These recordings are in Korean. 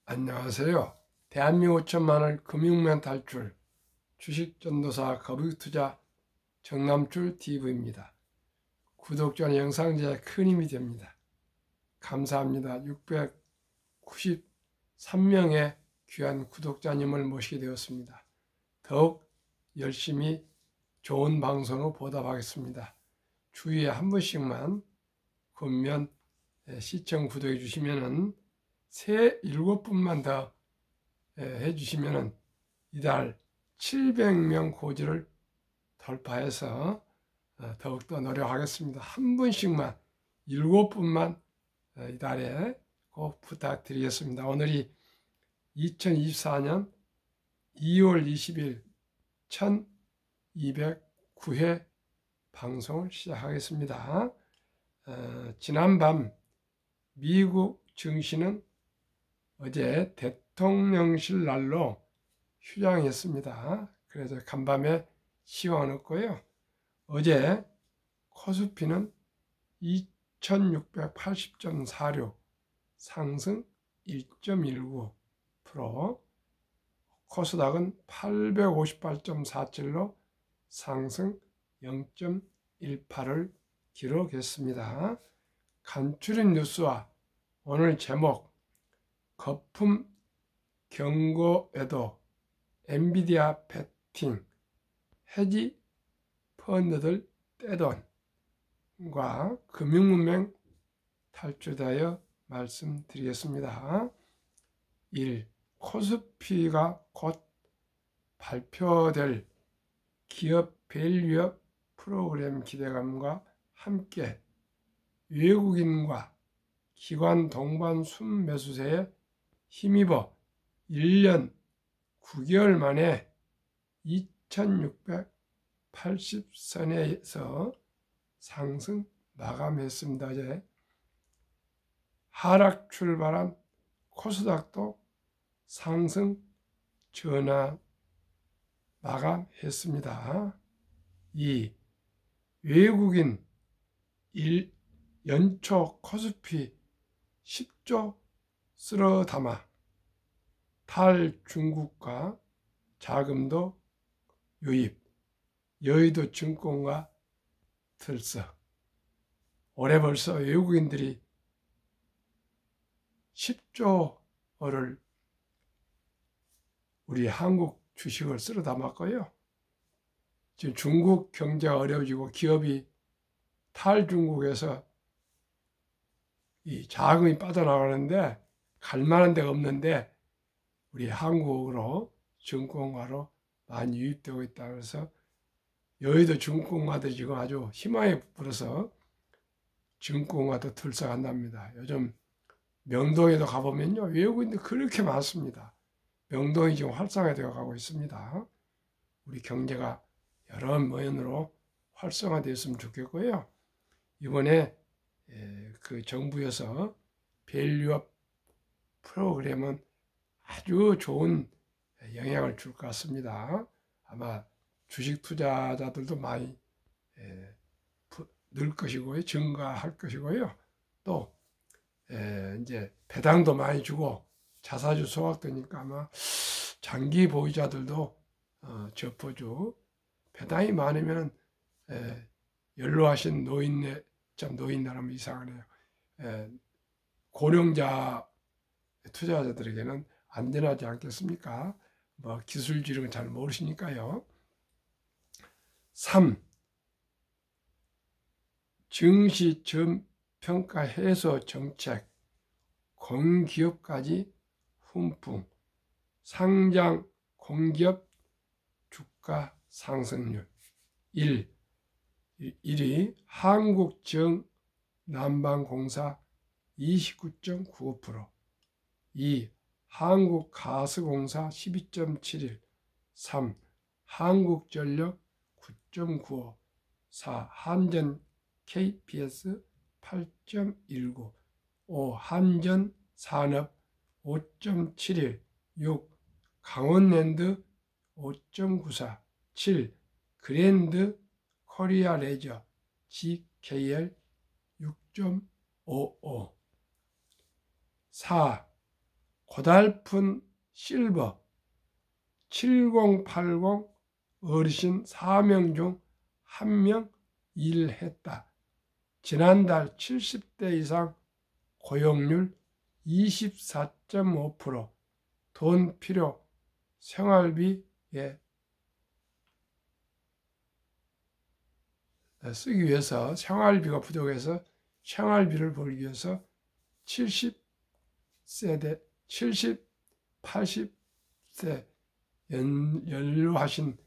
안녕하세요. 대한민국 5천만을 금융면 탈출 주식전도사 거북이투자 정남출 TV입니다. 구독자는 영상 제작에 큰 힘이 됩니다. 감사합니다. 693명의 귀한 구독자님을 모시게 되었습니다. 더욱 열심히 좋은 방송으로 보답하겠습니다. 주위에 한 번씩만 군면 시청 구독해 주시면은 새 7분만 더 해주시면은 이달 700명 고지를 돌파해서 더욱더 노력하겠습니다. 한 분씩만 7분만 이달에 꼭 부탁드리겠습니다. 오늘이 2024년 2월 20일 1209회 방송을 시작하겠습니다. 지난밤 미국 증시는 어제 대통령실 날로 휴장했습니다. 그래서 간밤에 시황은 없고요. 어제 코스피는 2680.46 상승 1.19%, 코스닥은 858.47로 상승 0.18을 기록했습니다. 간추린 뉴스와 오늘 제목 거품 경고에도 엔비디아 베팅, 헤지 펀드들 떼돈과 금융문맹 탈출하여 말씀드리겠습니다. 1. 코스피가 곧 발표될 기업 밸류업 프로그램 기대감과 함께 외국인과 기관 동반 순매수세에 힘입어 1년 9개월 만에 2680선에서 상승 마감했습니다. 이제 하락 출발한 코스닥도 상승 전환 마감했습니다. 2. 외국인 연초 코스피 10조 쓸어 담아 탈중국가 자금도 유입, 여의도 증권과 들썩. 올해 벌써 외국인들이 10조를 우리 한국 주식을 쓸어 담았고요. 지금 중국 경제가 어려워지고 기업이 탈중국에서 이 자금이 빠져나가는데 갈 만한 데가 없는데 우리 한국으로 증권가로 많이 유입되고 있다. 그래서 여의도 증권가들이 지금 아주 희망에 불어서 증권가도 들썩한답니다. 요즘 명동에도 가보면요, 외국인들 그렇게 많습니다. 명동이 지금 활성화되어 가고 있습니다. 우리 경제가 여러 면으로 활성화되었으면 좋겠고요. 이번에 그 정부에서 밸류업 프로그램은 아주 좋은 영향을 줄 것 같습니다. 아마 주식 투자자들도 많이 늘 것이고요, 증가할 것이고요. 또 이제 배당도 많이 주고 자사주 소각되니까 아마 장기 보유자들도 저포주 배당이 많으면 연로하신 노인네, 참 노인이라면 이상하네요. 고령자 투자자들에게는 안전하지 않겠습니까? 뭐 기술주 이런 건 잘 모르시니까요. 3. 증시 저평가 해소 정책, 공기업까지 훈풍, 상장 공기업 주가 상승률. 1위 한국정난방공사 29.95%, 2. 한국가스공사 12.71%, 3. 한국전력 9.95%, 4. 한전 KPS 8.19%, 5. 한전산업 5.71%, 6. 강원랜드 5.94%, 7. 그랜드 코리아 레저 GKL 6.55%, 4. 고달픈 실버 7080 어르신 4명 중 1명 일했다. 지난달 70대 이상 고용률 24.5%, 돈 필요, 생활비에 쓰기 위해서 생활비가 부족해서 생활비를 벌기 위해서 70세대, 70, 80세 연료하신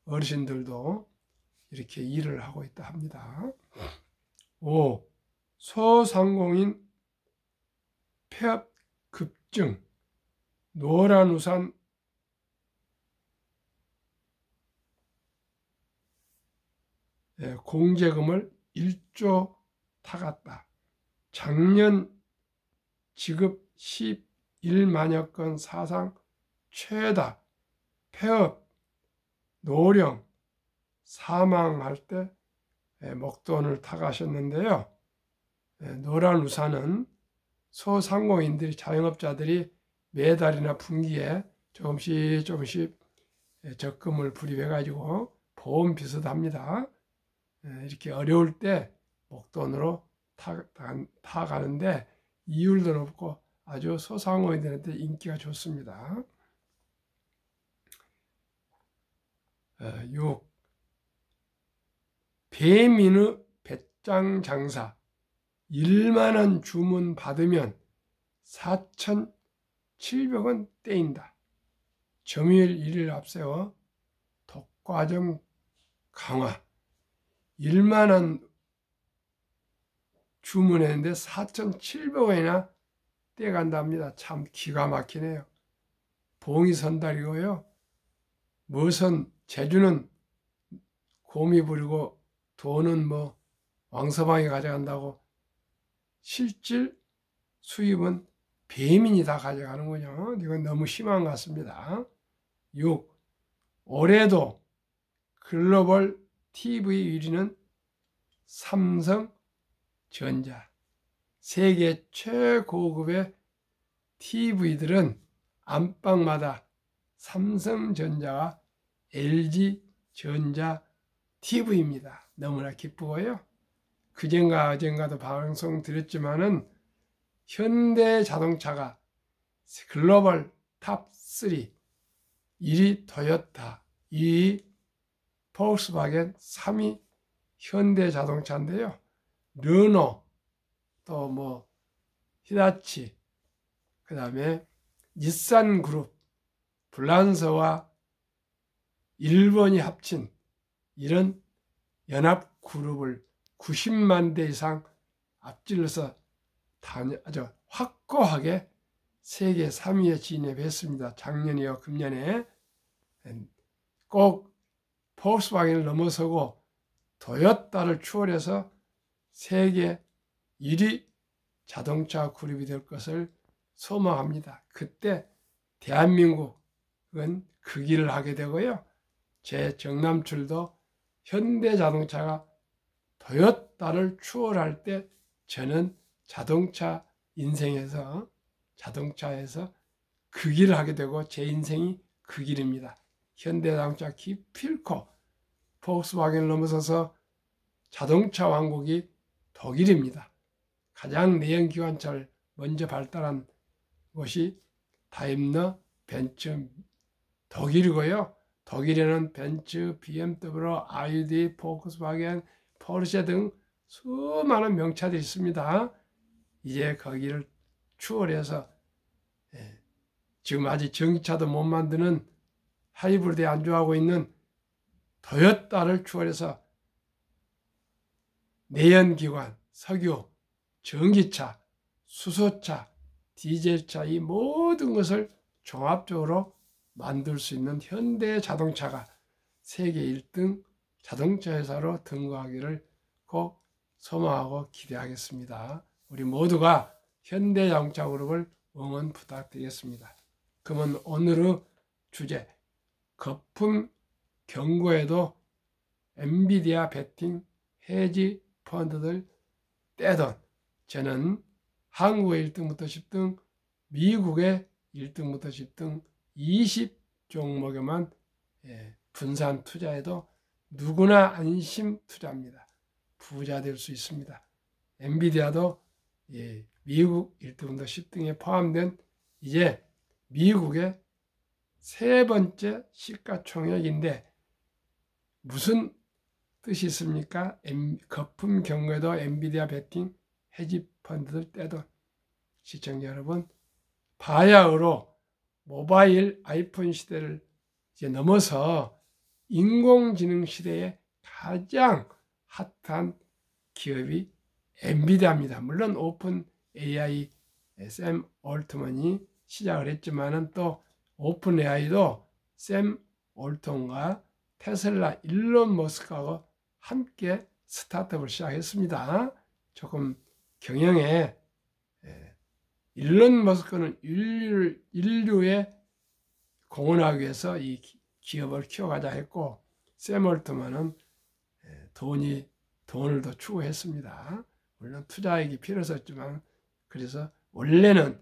어르신들도 이렇게 일을 하고 있다 합니다. 5. 소상공인 폐업 급증, 노란우산 공제금을 1조 타갔다. 작년 지급 11만여 건 사상 최다. 폐업, 노령, 사망할 때 목돈을 타가셨는데요. 노란우산은 소상공인들이, 자영업자들이 매달이나 분기에 조금씩 적금을 불입해가지고 보험 비슷합니다. 이렇게 어려울 때 목돈으로 타가는데 이율도 높고 아주 소상공인들한테 인기가 좋습니다. 6. 배민의 배짱 장사 1만원 주문 받으면 4,700원 떼인다. 점유율 1위를 앞세워 독과점 강화. 1만원 주문했는데 4,700원이나 떼간답니다. 참 기가 막히네요. 봉이 선달이고요. 무슨 재주는 곰이 부리고 돈은 뭐 왕서방이 가져간다고, 실질 수입은 배민이 다 가져가는군요. 이건 너무 심한 것 같습니다. 6. 올해도 글로벌 TV 1위는 삼성전자. 세계 최고급의 TV들은 안방마다 삼성전자와 LG전자 TV입니다. 너무나 기쁘고요. 그젠가 어젠가도 방송 드렸지만은 현대자동차가 글로벌 탑3, 1위 토요타, 2위 폭스바겐, 3위 현대자동차인데요. 르노, 또 뭐 히다치, 그 다음에 닛산그룹, 프랑스와 일본이 합친 이런 연합그룹을 90만 대 이상 앞질러서 아주 확고하게 세계 3위에 진입했습니다. 작년이요, 금년에. 꼭 폭스바겐을 넘어서고 토요타를 추월해서 세계 1위 자동차 그룹이 될 것을 소망합니다. 그때 대한민국은 그 길을 하게 되고요. 제 정남출도 현대자동차가 토요타를 추월할 때 저는 자동차 인생에서, 자동차에서 그 길을 하게 되고 제 인생이 그 길입니다. 현대자동차 기필코 폭스바겐을 넘어서서 자동차 왕국이 독일입니다. 가장 내연기관차를 먼저 발달한 곳이 다임러, 벤츠, 독일이고요. 독일에는 벤츠, BMW, 아우디, 폭스바겐, 포르쉐 등 수많은 명차들이 있습니다. 이제 거기를 추월해서 지금 아직 전기차도 못 만드는 하이브리드에 안주하고 있는 토요타를 추월해서 내연기관, 석유, 전기차, 수소차, 디젤차, 이 모든 것을 종합적으로 만들 수 있는 현대자동차가 세계 1등 자동차 회사로 등극하기를 꼭 소망하고 기대하겠습니다. 우리 모두가 현대자동차 그룹을 응원 부탁드리겠습니다. 그러면 오늘의 주제, 거품 경고에도 엔비디아 베팅 해지 펀드들 떼돈. 저는 한국의 1등부터 10등, 미국의 1등부터 10등 20 종목에만 분산 투자해도 누구나 안심 투자입니다. 부자 될 수 있습니다. 엔비디아도 미국 1등부터 10등에 포함된 이제 미국의 세 번째 시가총액인데 무슨 뜻이 있습니까? 거품 경고에도 엔비디아 베팅 헤지펀드들 떼돈. 시청자 여러분, 바야흐로 모바일 아이폰 시대를 이제 넘어서 인공지능 시대에 가장 핫한 기업이 엔비디아입니다. 물론 오픈 AI 샘 올트먼이 시작을 했지만은 또 오픈 AI도 샘 올턴과 테슬라 일론 머스크하고 함께 스타트업을 시작했습니다. 조금 경영에 일론 머스크는 인류에 공헌하기 위해서 이 기업을 키워가자 했고 샘 올트먼은 돈을 더 추구했습니다. 물론 투자액이 필요했었지만 그래서 원래는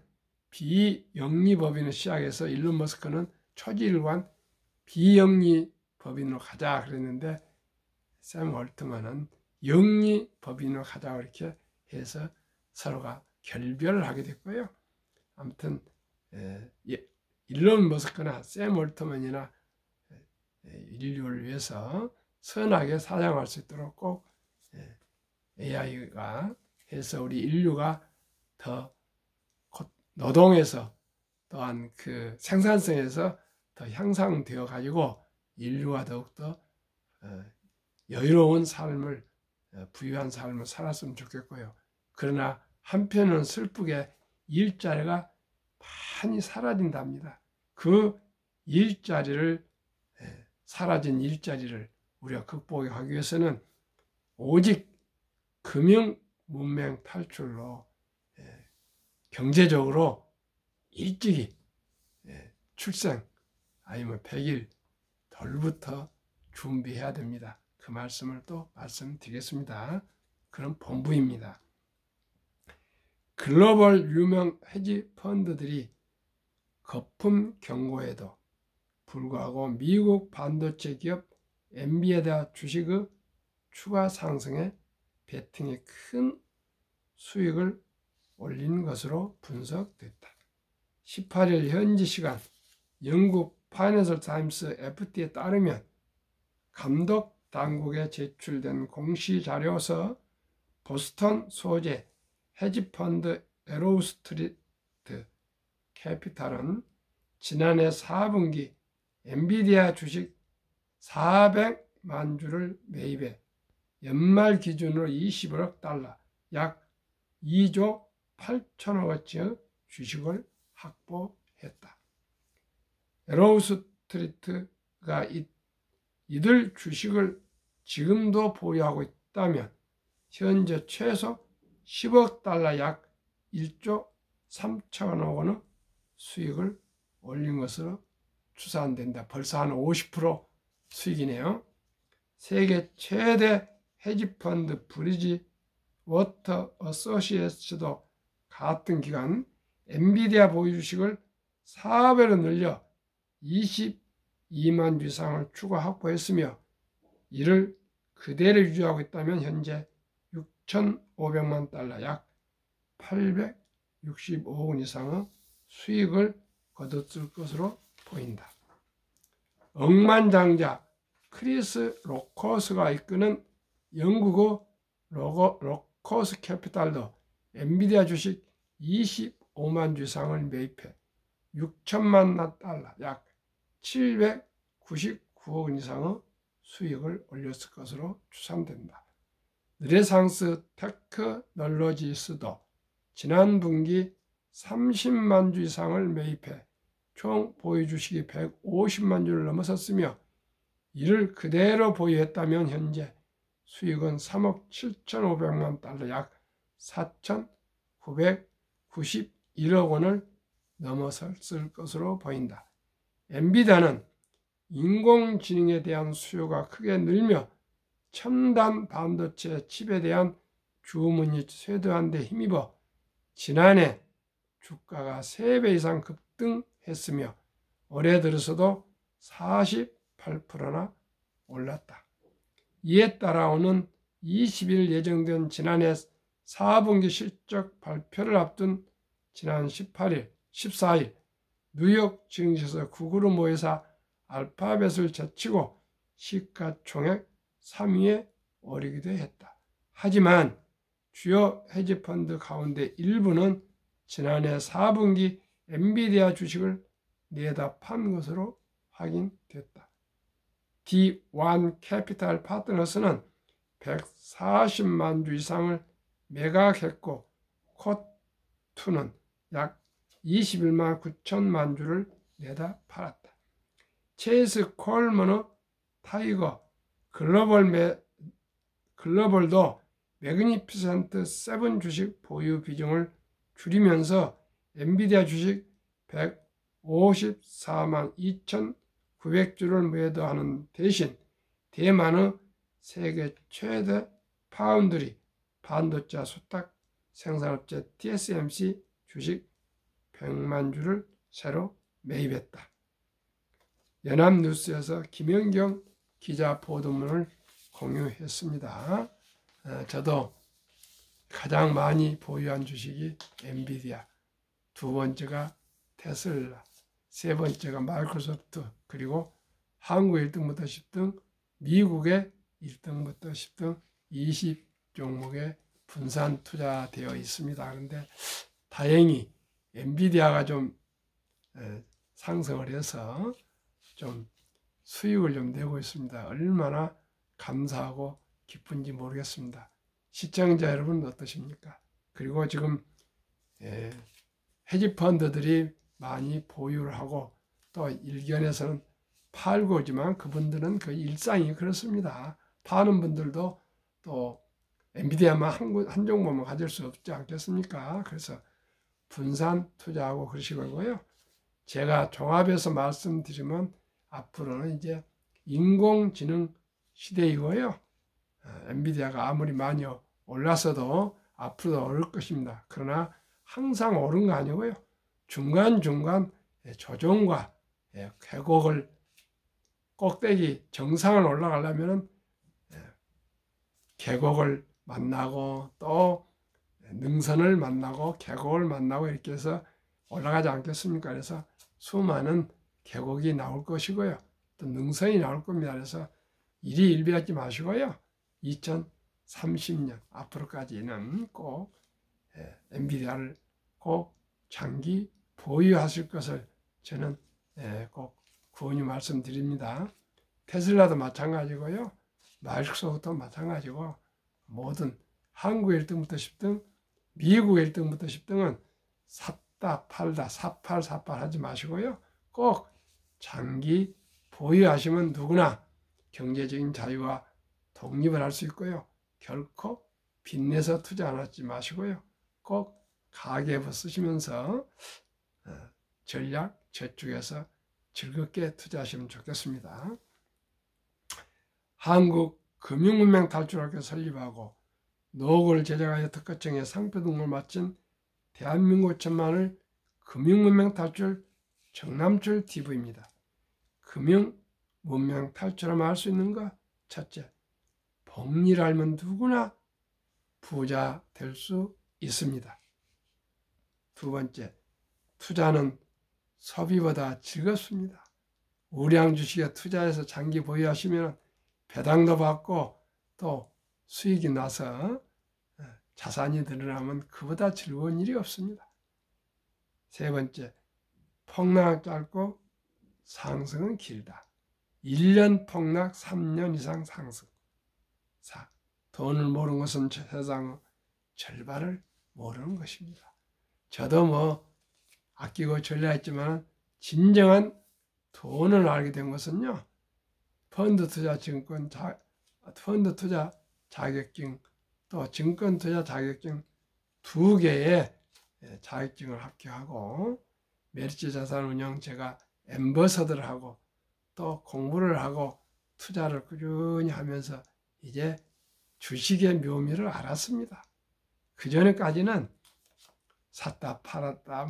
비영리법인을 시작해서 일론 머스크는 초지일관 비영리법인으로 가자 그랬는데 샘 올트먼은 영리법인으로 가자 이렇게 해서 서로가 결별을 하게 됐고요. 아무튼 일론 머스크나 샘 올트먼이나 인류를 위해서 선하게 사용할 수 있도록 꼭 AI가 해서 우리 인류가 더 노동에서 또한 그 생산성에서 더 향상되어 가지고 인류가 더욱더 여유로운 삶을 부유한 삶을 살았으면 좋겠고요. 그러나 한편은 슬프게 일자리가 많이 사라진답니다. 그 사라진 일자리를 우리가 극복하기 위해서는 오직 금융 문맹 탈출로 경제적으로 일찍이 출생 아니면 100일 덜부터 준비해야 됩니다. 그 말씀을 또 말씀드리겠습니다. 그런 본부입니다. 글로벌 유명 헤지 펀드들이 거품 경고에도 불구하고 미국 반도체 기업 엔비디아 주식의 추가 상승에 베팅에 큰 수익을 올린 것으로 분석됐다. 18일 현지 시간 영국 파이낸셜 타임스 FT에 따르면 감독 당국에 제출된 공시 자료서 보스턴 소재 헤지펀드 에로우 스트리트 캐피탈은 지난해 4분기 엔비디아 주식 400만 주를 매입해 연말 기준으로 21억 달러, 약 2조 8천억 원치의 주식을 확보했다. 에로우 스트리트가 이들 주식을 지금도 보유하고 있다면 현재 최소 10억 달러 약 1조 3천억 원의 수익을 올린 것으로 추산된다. 벌써 한 50% 수익이네요. 세계 최대 헤지펀드 브리지 워터 어소시에이츠도 같은 기간 엔비디아 보유 주식을 4배로 늘려 22만 주 이상을 추가 확보했으며 이를 그대로 유지하고 있다면 현재 6,500만 달러 약 865억 원 이상의 수익을 거뒀을 것으로 보인다. 억만장자 크리스 로커스가 이끄는 영국의 로커스 캐피탈도 엔비디아 주식 25만 주 이상을 매입해 6천만 달러 약 799억 원 이상의 수익을 올렸을 것으로 추산된다. 르네상스 테크놀로지스도 지난 분기 30만 주 이상을 매입해 총 보유 주식이 150만 주를 넘어섰으며 이를 그대로 보유했다면 현재 수익은 3억 7,500만 달러 약 4,991억 원을 넘어섰을 것으로 보인다. 엔비디아는 인공지능에 대한 수요가 크게 늘며 첨단 반도체 칩에 대한 주문이 쇄도한 데 힘입어 지난해 주가가 3배 이상 급등했으며 올해 들어서도 48%나 올랐다. 이에 따라오는 20일 예정된 지난해 4분기 실적 발표를 앞둔 지난 14일 뉴욕 증시에서 구그룹 모회사 알파벳을 제치고 시가총액 3위에 오르기도 했다. 하지만 주요 헤지펀드 가운데 일부는 지난해 4분기 엔비디아 주식을 내다 판 것으로 확인됐다. D1 캐피탈 파트너스는 140만 주 이상을 매각했고 콧2는 약 21만 9천만 주를 내다 팔았다. 체이스 콜먼의 타이거 글로벌도 매그니피센트 7 주식 보유 비중을 줄이면서 엔비디아 주식 154만 2,900주를 매도하는 대신 대만의 세계 최대 파운드리 반도체 수탁 생산업체 TSMC 주식 100만 주를 새로 매입했다. 연합뉴스에서 김연경 기자 보도문을 공유했습니다. 저도 가장 많이 보유한 주식이 엔비디아, 두 번째가 테슬라, 세 번째가 마이크로소프트, 그리고 한국 1등부터 10등, 미국의 1등부터 10등 20종목에 분산 투자되어 있습니다. 그런데 다행히 엔비디아가 좀 상승을 해서 좀 수익을 좀 내고 있습니다. 얼마나 감사하고 기쁜지 모르겠습니다. 시청자 여러분 어떠십니까? 그리고 지금 헤지펀드들이 많이 보유를 하고 또 일견에서는 팔고 오지만 그분들은 그 일상이 그렇습니다. 파는 분들도 또 엔비디아만 한 종목만 가질 수 없지 않겠습니까? 그래서 분산 투자하고 그러시고요. 제가 종합해서 말씀드리면 앞으로는 이제 인공지능 시대이고요. 엔비디아가 아무리 많이 올랐어도 앞으로도 오를 것입니다. 그러나 항상 오른 거 아니고요. 중간중간 조정과 계곡을 꼭대기 정상을 올라가려면 계곡을 만나고 또 능선을 만나고 계곡을 만나고 이렇게 해서 올라가지 않겠습니까? 그래서 수많은 계곡이 나올 것이고요. 또 능선이 나올 겁니다. 그래서 일이 일비하지 마시고요. 2030년 앞으로까지는 꼭 엔비디아를 꼭 장기 보유하실 것을 저는 꼭 구원히 말씀드립니다. 테슬라도 마찬가지고요. 마이크로소프트도 마찬가지고 모든 한국 1등부터 10등, 미국 1등부터 10등은 샀다 팔다 사팔 하지 마시고요. 꼭 장기 보유하시면 누구나 경제적인 자유와 독립을 할 수 있고요. 결코 빚내서 투자 안 하지 마시고요. 꼭 가계부 쓰시면서 전략 저축해서 즐겁게 투자하시면 좋겠습니다. 한국 금융문명 탈출학교 설립하고 노후를 제작하여 특허청에 상표 등록을 마친 대한민국 천만을 금융문명 탈출 정남출 TV입니다. 금융문명 탈출하면 할 수 있는 것 첫째, 복리를 알면 누구나 부자 될 수 있습니다. 두 번째, 투자는 소비보다 즐겁습니다. 우량 주식에 투자해서 장기 보유하시면 배당도 받고 또 수익이 나서 자산이 늘어나면 그보다 즐거운 일이 없습니다. 세 번째, 폭락은 짧고 상승은 길다. 1년 폭락, 3년 이상 상승. 4. 돈을 모르는 것은 세상의 절반을 모르는 것입니다. 저도 아끼고 전략했지만 진정한 돈을 알게 된 것은요. 펀드 투자 자격증 또 증권 투자 자격증 2개의 자격증을 합격하고 메리츠 자산운용 제가 앰버서더를 하고 또 공부를 하고 투자를 꾸준히 하면서 이제 주식의 묘미를 알았습니다. 그전에까지는 샀다 팔았다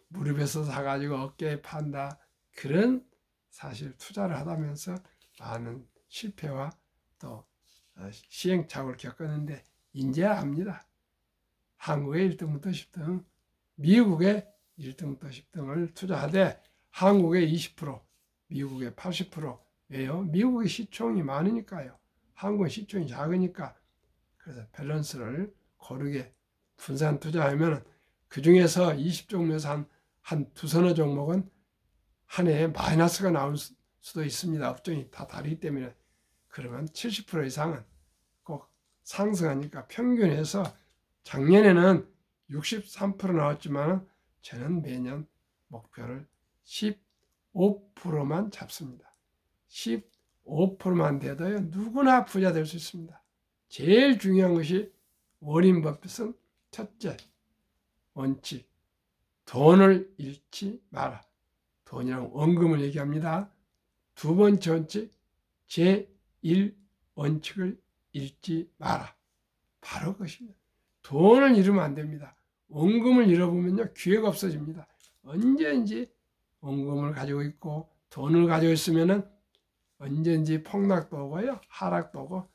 무릎에서 사가지고 어깨에 판다. 그런 사실 투자를 하다면서 많은 실패와 또 시행착오를 겪었는데 이제야 압니다. 한국의 1등부터 10등, 미국의 1등부터 10등을 투자하되 한국의 20%, 미국의 80%. 왜요? 미국의 시총이 많으니까요. 한국의 시총이 작으니까. 그래서 밸런스를 고르게 분산 투자하면 그 중에서 20종목에서 한 두서너 종목은 한 해에 마이너스가 나올 수도 있습니다. 업종이 다 다르기 때문에. 그러면 70% 이상은 꼭 상승하니까 평균해서 작년에는 63% 나왔지만 저는 매년 목표를 15%만 잡습니다. 15%만 돼도요, 누구나 부자 될 수 있습니다. 제일 중요한 것이 워린 버핏은 첫째 원칙, 돈을 잃지 마라. 돈이랑 원금을 얘기합니다. 두 번째 원칙, 제1원칙을 잃지 마라. 바로 그것입니다. 돈을 잃으면 안 됩니다. 원금을 잃어보면요, 기회가 없어집니다. 언제든지 원금을 가지고 있고 돈을 가지고 있으면은 언제든지 폭락도 오고요, 하락도 오고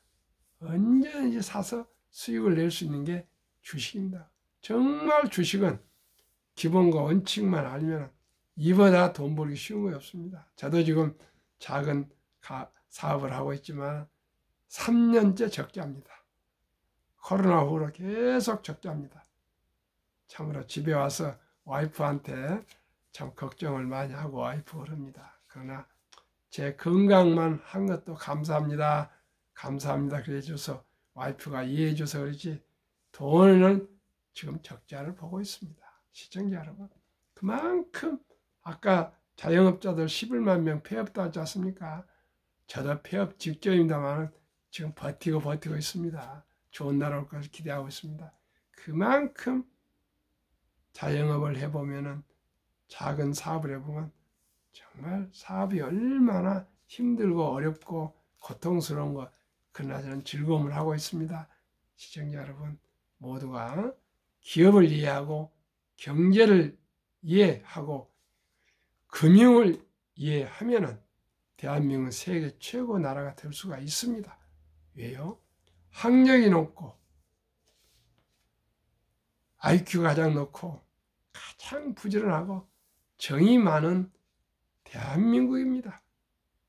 언제든지 사서 수익을 낼 수 있는 게 주식입니다. 정말 주식은 기본과 원칙만 알면 이보다 돈 벌기 쉬운 거 없습니다. 저도 지금 작은 사업을 하고 있지만 3년째 적자입니다. 코로나 후로 계속 적자입니다. 참으로 집에 와서 와이프한테 참 걱정을 많이 하고 와이프가 그럽니다. 그러나 제 건강만 한 것도 감사합니다. 감사합니다. 그래줘서 와이프가 이해해줘서 그렇지 돈은 지금 적자를 보고 있습니다. 시청자 여러분, 그만큼 아까 자영업자들 11만 명 폐업도 하지 않습니까? 저도 폐업 직전입니다만 지금 버티고 있습니다. 좋은 날 올 것을 기대하고 있습니다. 그만큼 자영업을 해보면은 작은 사업을 해보면 정말 사업이 얼마나 힘들고 어렵고 고통스러운 거, 그러나 저는 즐거움을 하고 있습니다. 시청자 여러분 모두가 기업을 이해하고 경제를 이해하고 금융을 이해하면은 대한민국은 세계 최고 나라가 될 수가 있습니다. 왜요? 학력이 높고 IQ가 가장 높고 가장 부지런하고 정이 많은 대한민국입니다.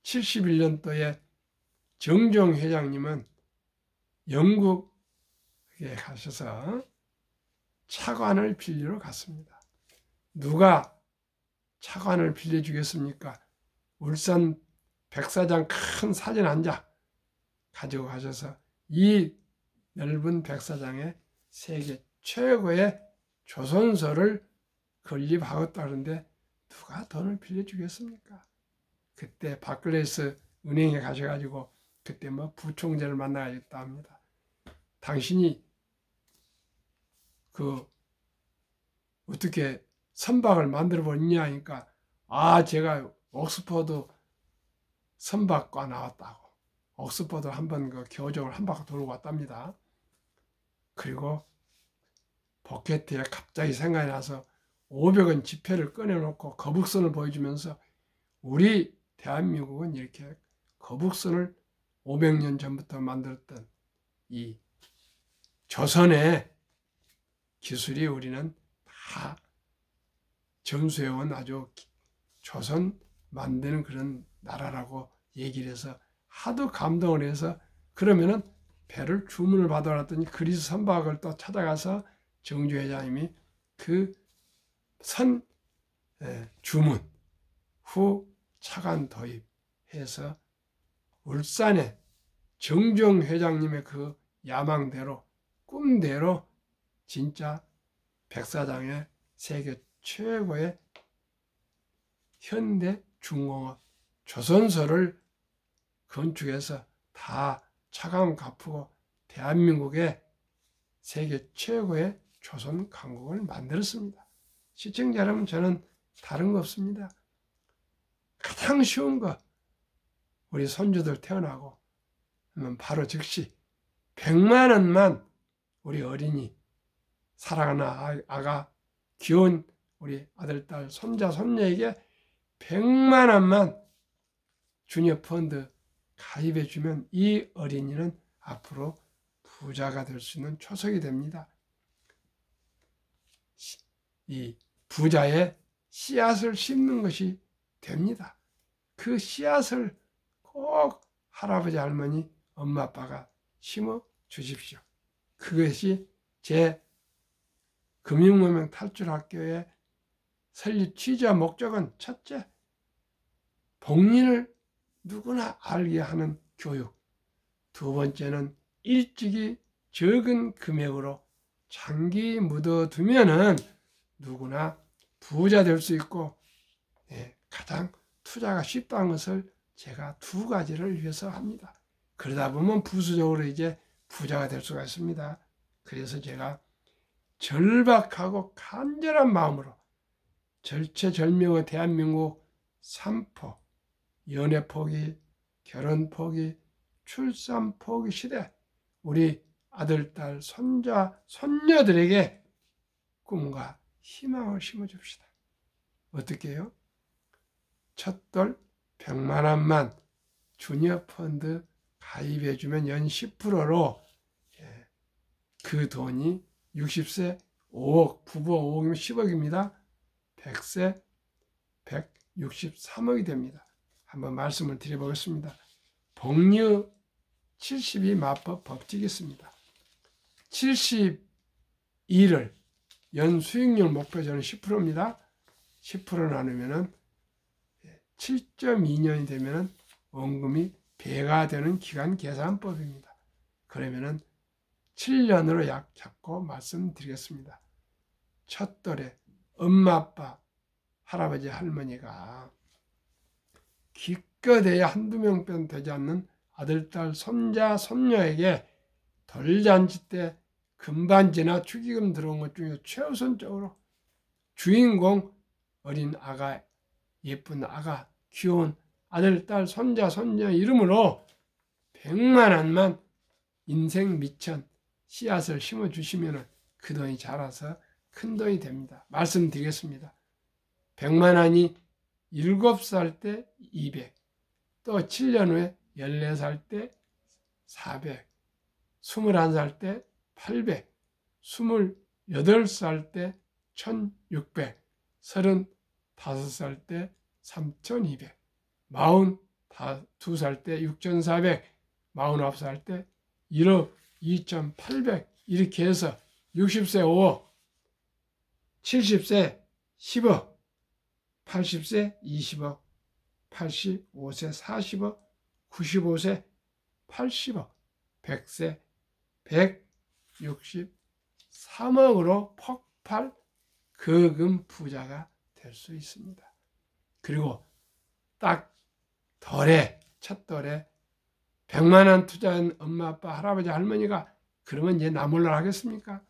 71년도에 정종 회장님은 영국에 가셔서 차관을 빌리러 갔습니다. 누가 차관을 빌려주겠습니까? 울산 백사장 큰 사진 한 장 가지고 가셔서 이 넓은 백사장에 세계 최고의 조선소를 건립하겠다는데 누가 돈을 빌려주겠습니까? 그때 바클레이스 은행에 가셔가지고 그때 뭐 부총재를 만나야겠다 합니다. 당신이 어떻게 선박을 만들어 버렸냐 하니까 제가 옥스퍼드 선박과 나왔다고. 옥스퍼드 한번 교정을 한 바퀴 돌고 왔답니다. 그리고 포켓에 갑자기 생각이 나서 500원 지폐를 꺼내놓고 거북선을 보여주면서 우리 대한민국은 이렇게 거북선을 500년 전부터 만들었던 이 조선의 기술이 우리는 다 전수해온 아주 조선 만드는 그런 나라라고 얘기를 해서 하도 감동을 해서 그러면은 배를 주문을 받아왔더니 그리스 선박을 또 찾아가서 정주 회장님이 그 선 주문 후 차관 도입해서 울산에 정종 회장님의 그 야망대로 꿈대로 진짜 백사장의 세계 최고의 현대 중공업 조선소를 건축해서 다 차관 갚고 대한민국의 세계 최고의 조선 강국을 만들었습니다. 시청자 여러분, 저는 다른 거 없습니다. 가장 쉬운 거, 우리 손주들 태어나고 하면 바로 즉시 100만 원만 우리 어린이 사랑하는 아가 귀여운 우리 아들, 딸, 손자, 손녀에게 100만 원만 주니어 펀드 가입해 주면 이 어린이는 앞으로 부자가 될 수 있는 초석이 됩니다. 이 부자의 씨앗을 심는 것이 됩니다. 그 씨앗을 꼭 할아버지, 할머니, 엄마, 아빠가 심어 주십시오. 그것이 제 금융문명 탈출학교의 설립 취지와 목적은 첫째, 복리를 누구나 알게 하는 교육. 두 번째는 일찍이 적은 금액으로 장기 묻어두면은 누구나 부자 될 수 있고, 가장 투자가 쉽다는 것을 제가 두 가지를 위해서 합니다. 그러다 보면 부수적으로 이제 부자가 될 수가 있습니다. 그래서 제가 절박하고 간절한 마음으로 절체절명의 대한민국 3포, 연애 포기, 결혼 포기, 출산 포기 시대, 우리 아들, 딸, 손자, 손녀들에게 꿈과 희망을 심어줍시다. 어떻게 해요? 첫돌 100만 원만 주니어 펀드 가입해주면 연 10%로 그 돈이 60세 5억, 부부 5억이면 10억입니다. 100세 163억이 됩니다. 한번 말씀을 드려보겠습니다. 복리 72 마법 법칙이 있습니다. 72를 연 수익률 목표 저는 10%입니다. 10% 나누면은 7.2년이 되면은 원금이 배가 되는 기간 계산법입니다. 그러면은 7년으로 약 잡고 말씀드리겠습니다. 첫돌에 엄마, 아빠, 할아버지, 할머니가 기껏해야 한두 명뿐 되지 않는 아들, 딸, 손자, 손녀에게 돌잔치 때 금반지나 축의금 들어온 것 중에 최우선적으로 주인공 어린 아가, 예쁜 아가, 귀여운 아들, 딸, 손자, 손녀 이름으로 100만 원만 인생 미천 씨앗을 심어주시면 그 돈이 자라서 큰 돈이 됩니다. 말씀드리겠습니다. 100만 원이 7살 때 200, 또 7년 후에 14살 때 400, 21살 때 800, 28살 때 1600, 35살 때 3200, 42살 때 6400, 49살 때 1억 2800, 이렇게 해서 60세 5억, 70세 10억, 80세 20억, 85세 40억, 95세 80억, 100세 163억으로 폭발 거금 부자가 될 수 있습니다. 그리고 딱 첫 돌에 100만 원 투자한 엄마, 아빠, 할아버지, 할머니가 그러면 이제 나몰라 하겠습니까?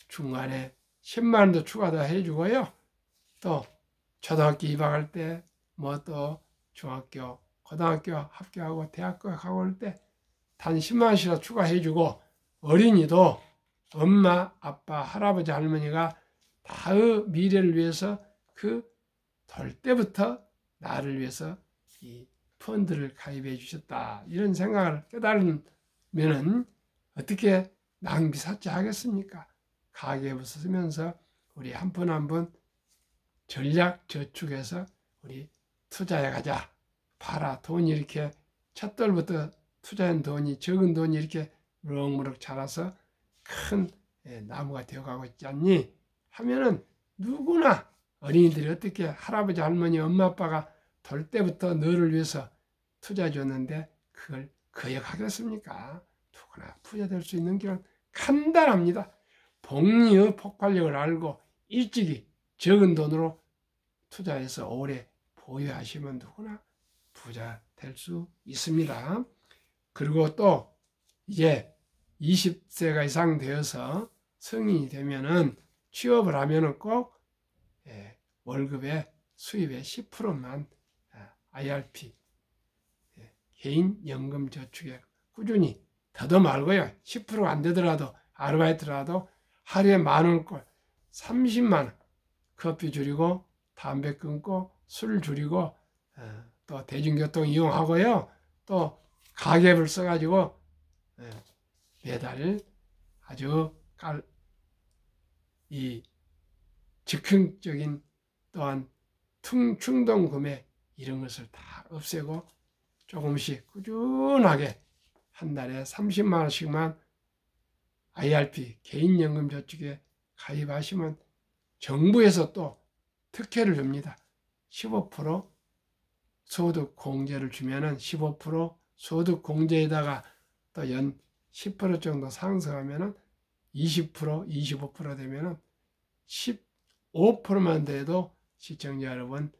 중간에 10만 원도 추가 더 해주고요. 또 초등학교 입학할 때, 뭐 또 중학교, 고등학교 합격하고 대학교 가고 올 때 단 10만 원씩이라도 추가해주고, 어린이도 엄마, 아빠, 할아버지, 할머니가 나의 미래를 위해서 그 돌 때부터 나를 위해서 이 펀드를 가입해 주셨다, 이런 생각을 깨달으면은 어떻게 낭비 삭제하겠습니까? 가계부서 쓰면서 우리 한 분 한 분 전략 저축해서 우리 투자해 가자. 봐라, 돈이 이렇게 첫 돌부터 투자한 돈이, 적은 돈이 이렇게 무럭무럭 자라서 큰 나무가 되어가고 있지 않니? 하면은 누구나 어린이들이 어떻게 할아버지, 할머니, 엄마, 아빠가 돌 때부터 너를 위해서 투자해 줬는데 그걸 거역하겠습니까? 누구나 부자 될 수 있는 길은 간단합니다. 복리의 폭발력을 알고 일찍이 적은 돈으로 투자해서 오래 보유하시면 누구나 부자 될 수 있습니다. 그리고 또 이제 20세가 이상 되어서 성인이 되면은 취업을 하면은 꼭 월급의 수입의 10%만 IRP, 개인 연금 저축에 꾸준히, 더도 말고요, 10%가 안 되더라도 아르바이트라도 하루에 10,000원꼴 30만 원, 커피 줄이고 담배 끊고 술 줄이고 또 대중교통 이용하고요. 또 가계부를 써가지고 매달 아주 이 즉흥적인 또한 충동 구매 이런 것을 다 없애고 조금씩 꾸준하게 한 달에 30만 원씩만 IRP 개인연금저축에 가입하시면 정부에서 또 특혜를 줍니다. 15% 소득공제를 주면은 15% 소득공제에다가 또 연 10% 정도 상승하면은 20%, 25% 되면은 15%만 돼도 시청자 여러분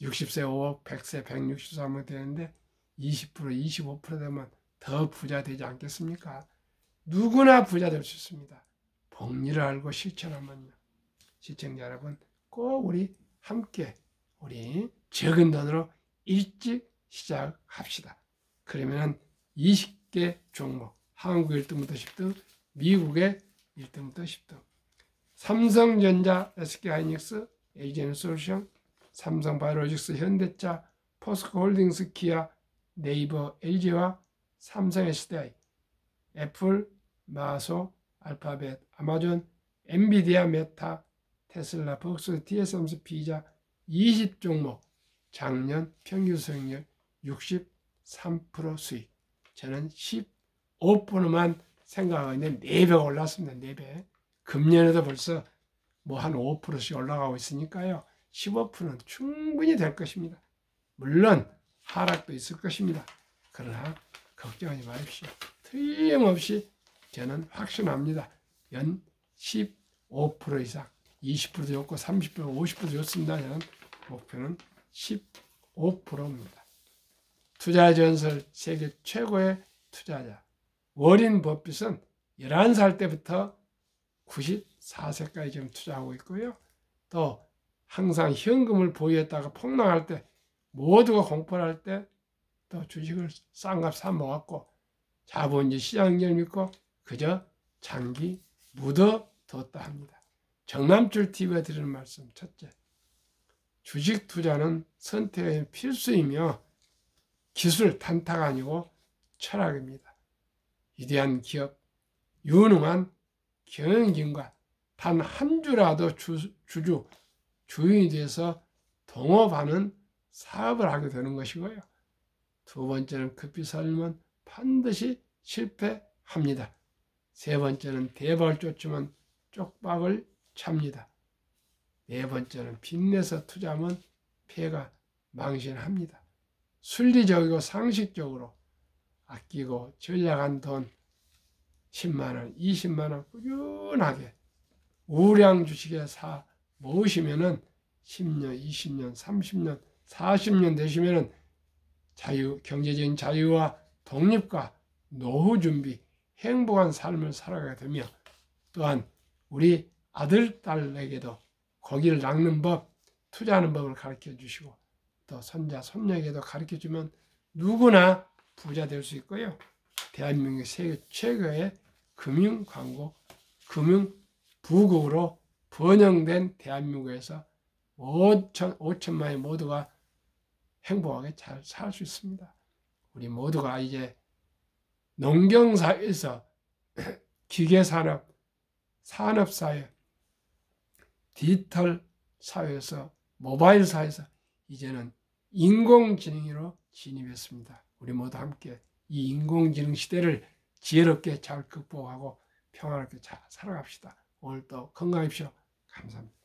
60세 5억, 100세 163억 되는데 20%, 25% 되면 더 부자 되지 않겠습니까? 누구나 부자 될 수 있습니다. 복리를 알고 실천하면요. 시청자 여러분 꼭 우리 함께 우리 적은 돈으로 일찍 시작합시다. 그러면 20개 종목, 한국 1등부터 10등, 미국의 1등부터 10등, 삼성전자, SK하이닉스, 에이전솔루션, 삼성바이오로직스, 현대차, 포스코홀딩스, 기아, 네이버, LG와 삼성 SDI, 애플, 마소, 알파벳, 아마존, 엔비디아, 메타, 테슬라, 폭스, TSMC, 피자 20종목 작년 평균 수익률 63% 수익. 저는 15%만 생각하고 있는데 4배가 올랐습니다. 4배. 금년에도 벌써 뭐 한 5%씩 올라가고 있으니까요. 15%는 충분히 될 것입니다. 물론 하락도 있을 것입니다. 그러나 걱정하지 마십시오. 틀림없이 저는 확신합니다. 연 15% 이상, 20%도 좋고 30%, 50%도 좋습니다. 저는 목표는 15%입니다. 투자 전설 세계 최고의 투자자 워린 버핏은 11살 때부터 94세까지 지금 투자하고 있고요. 또 항상 현금을 보유했다가 폭락할 때 모두가 공포를 할 때 또 주식을 싼값 사 모았고 자본주의 시장을 믿고 그저 장기 묻어뒀다 합니다. 정남줄 TV가 드리는 말씀 첫째, 주식 투자는 선택의 필수이며 기술 탄타가 아니고 철학입니다. 위대한 기업, 유능한 경영진과 단 한 주라도 주인이 돼서 동업하는 사업을 하게 되는 것이고요. 두 번째는 급히 살면 반드시 실패합니다. 세 번째는 대박을 쫓으면 쪽박을 찹니다. 네 번째는 빚내서 투자하면 폐가 망신합니다. 순리적이고 상식적으로 아끼고 전략한 돈 10만원, 20만원 꾸준하게 우량 주식에 사 모으시면은 10년, 20년, 30년, 40년 되시면은 경제적인 자유와 독립과 노후 준비, 행복한 삶을 살아가게 되며 또한 우리 아들, 딸에게도 고기를 낚는 법, 투자하는 법을 가르쳐 주시고 또 손자, 손녀에게도 가르쳐 주면 누구나 부자 될 수 있고요. 대한민국 세계 최고의 금융 광고, 금융 부국으로 번영된 대한민국에서 5천만의 모두가 행복하게 잘 살 수 있습니다. 우리 모두가 이제 농경사회에서 기계산업, 산업사회, 디지털 사회에서 모바일 사회에서 이제는 인공지능으로 진입했습니다. 우리 모두 함께 이 인공지능 시대를 지혜롭게 잘 극복하고 평화롭게 잘 살아갑시다. 오늘도 건강하십시오. 감사합니다.